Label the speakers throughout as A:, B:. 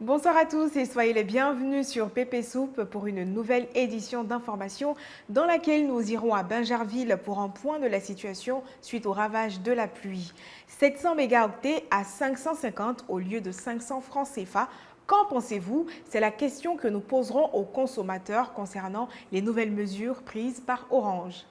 A: Bonsoir à tous et soyez les bienvenus sur Pépé Soupe pour une nouvelle édition d'information dans laquelle nous irons à Bingerville pour un point de la situation suite au ravage de la pluie. 700 mégaoctets à 550 au lieu de 500 francs CFA. Qu'en pensez-vous? C'est la question que nous poserons aux consommateurs concernant les nouvelles mesures prises par Orange.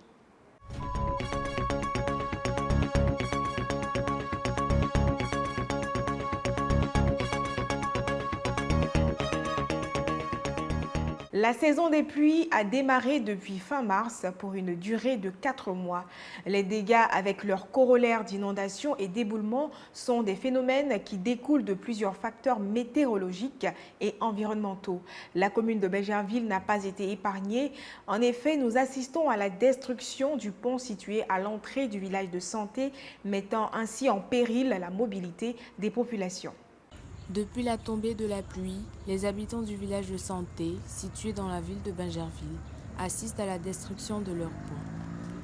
A: La saison des pluies a démarré depuis fin mars pour une durée de 4 mois. Les dégâts avec leurs corollaires d'inondations et d'éboulements sont des phénomènes qui découlent de plusieurs facteurs météorologiques et environnementaux. La commune de Bingerville n'a pas été épargnée. En effet, nous assistons à la destruction du pont situé à l'entrée du village de Santé, mettant ainsi en péril la mobilité des populations.
B: Depuis la tombée de la pluie, les habitants du village de Santé, situé dans la ville de Bingerville, assistent à la destruction de leur pont.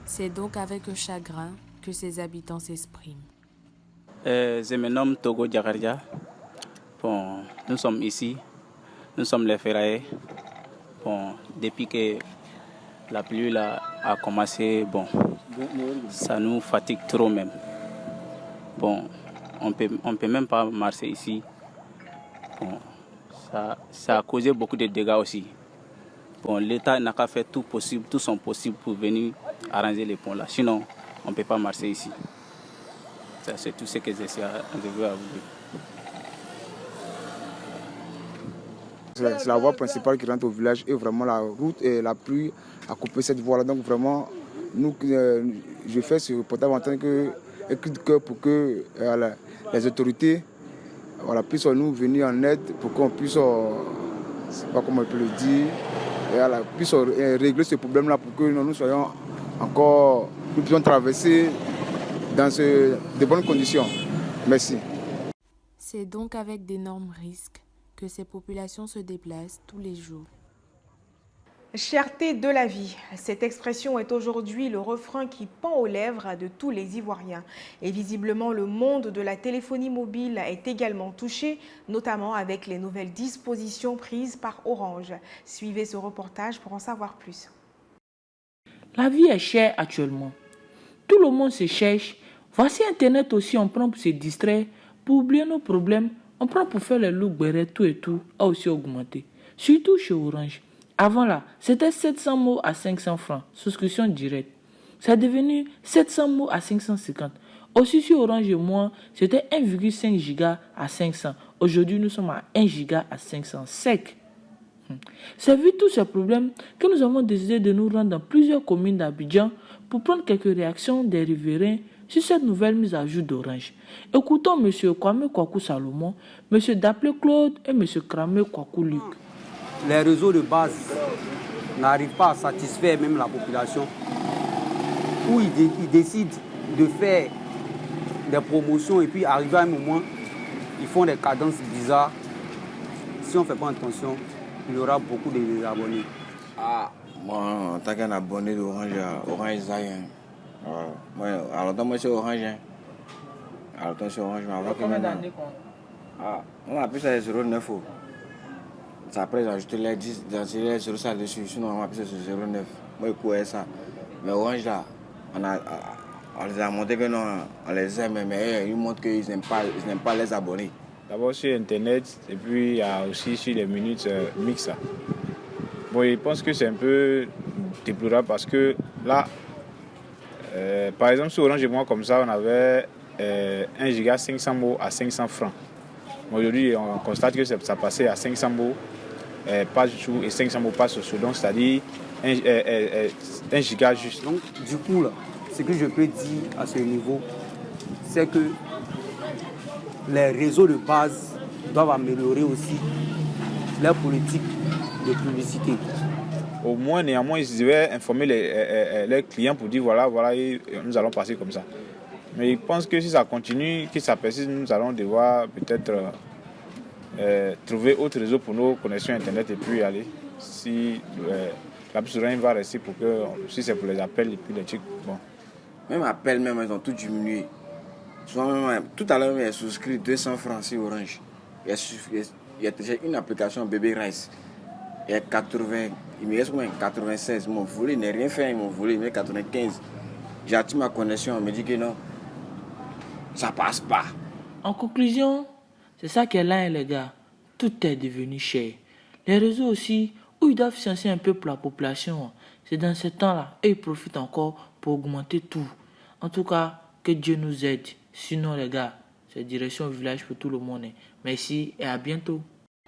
B: C'est donc avec chagrin que ces habitants s'expriment.
C: Je me nomme Togo Diakardia. Bon, nous sommes ici, nous sommes les ferrailleurs. Bon, depuis que la pluie là, a commencé, bon, ça nous fatigue trop même. Bon, on peut même pas marcher ici. Bon, ça a causé beaucoup de dégâts aussi. Bon, l'État n'a qu'à faire tout son possible pour venir arranger les ponts là. Sinon, on ne peut pas marcher ici. Ça, c'est tout ce que je veux avouer.
D: C'est la voie principale qui rentre au village et vraiment la route et la pluie a coupé cette voie-là. Donc vraiment, je fais ce reportage en tant que cri de cœur pour que les autorités puissent nous venir en aide pour qu'on puisse, je ne sais pas comment on peut le dire, puisse régler ce problème-là pour que nous soyons encore, nous puissions traverser dans de bonnes conditions. Merci.
B: C'est donc avec d'énormes risques que ces populations se déplacent tous les jours.
A: Cherté de la vie, cette expression est aujourd'hui le refrain qui pend aux lèvres de tous les Ivoiriens. Et visiblement, le monde de la téléphonie mobile est également touché, notamment avec les nouvelles dispositions prises par Orange. Suivez ce reportage pour en savoir plus.
E: La vie est chère actuellement. Tout le monde se cherche. Voici Internet aussi, on prend pour se distraire, pour oublier nos problèmes. On prend pour faire les looks, tout et tout, a aussi augmenté. Surtout chez Orange. Avant là, c'était 700 mots à 500 francs, souscription directe. C'est devenu 700 mots à 550. Aussi sur Orange et moi, c'était 1,5 giga à 500. Aujourd'hui, nous sommes à 1 giga à 500 sec. C'est vu tous ces problèmes que nous avons décidé de nous rendre dans plusieurs communes d'Abidjan pour prendre quelques réactions des riverains sur cette nouvelle mise à jour d'Orange. Écoutons M. Kwame Kwaku Salomon, M. Daplé Claude et M. Kramé Kwaku Luc.
F: Les réseaux de base n'arrivent pas à satisfaire même la population, où ils décident de faire des promotions et puis arrivé à un moment, ils font des cadences bizarres. Si on ne fait pas attention, il y aura beaucoup de désabonnés.
G: Moi, en tant qu'un abonné d'Orange, Orange Zayen. Alors, moi, c'est Orange. Alors, c'est Orange.
E: Combien d'années
G: on a appris ça 09. Après, j'ai ajouté les 10, les 0 ça dessus. Sinon, on a appris ça 09. Moi, je courais ça. Mais Orange, là, on les a montré que non, on les aime, mais ils montrent qu'ils n'aiment pas les abonnés.
H: D'abord sur Internet, et puis il y a aussi sur les minutes mixtes. Bon, je pense que c'est un peu déplorable parce que là, par exemple, sur Orange et moi, comme ça, on avait 1 giga 500 mots à 500 francs. Aujourd'hui, on constate que ça passait à 500 mots pas jour et 500 mots pas sur donc c'est-à-dire 1 giga juste.
F: Donc, du coup, là, ce que je peux dire à ce niveau, c'est que les réseaux de base doivent améliorer aussi leur politique de publicité.
H: Au moins, néanmoins, ils devaient informer les clients pour dire voilà, nous allons passer comme ça. Mais je pense que si ça continue, que ça persiste, nous allons devoir peut-être trouver autre réseau pour nos connexions Internet et puis y aller. Si la plus va rester pour que, si c'est pour les appels et puis les trucs, bon.
G: Même appels, même, ils ont tout diminué. Tout à l'heure, ils ont souscrit 200 francs sur Orange. il y a déjà une application Baby Rice. Il y a 80, il me reste combien 96. Ils m'ont volé, ils n'ont rien fait, ils m'ont volé, mais 95. J'ai activé ma connexion, on me dit que non, ça passe pas.
E: En conclusion, c'est ça qui est là, les gars. Tout est devenu cher. Les réseaux aussi, où ils doivent financer un peu pour la population, c'est dans ce temps-là. Et ils profitent encore pour augmenter tout. En tout cas, que Dieu nous aide. Sinon, les gars, c'est direction au village pour tout le monde. Merci et à bientôt.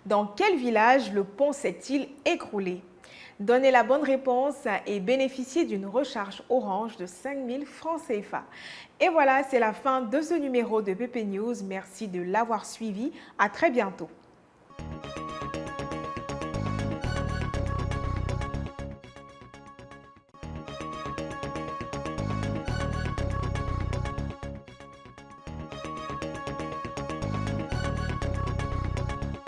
A: Dans quel village le pont s'est-il écroulé? Donnez la bonne réponse et bénéficiez d'une recharge Orange de 5 000 francs CFA. Et voilà, c'est la fin de ce numéro de PP News. Merci de l'avoir suivi. À très bientôt.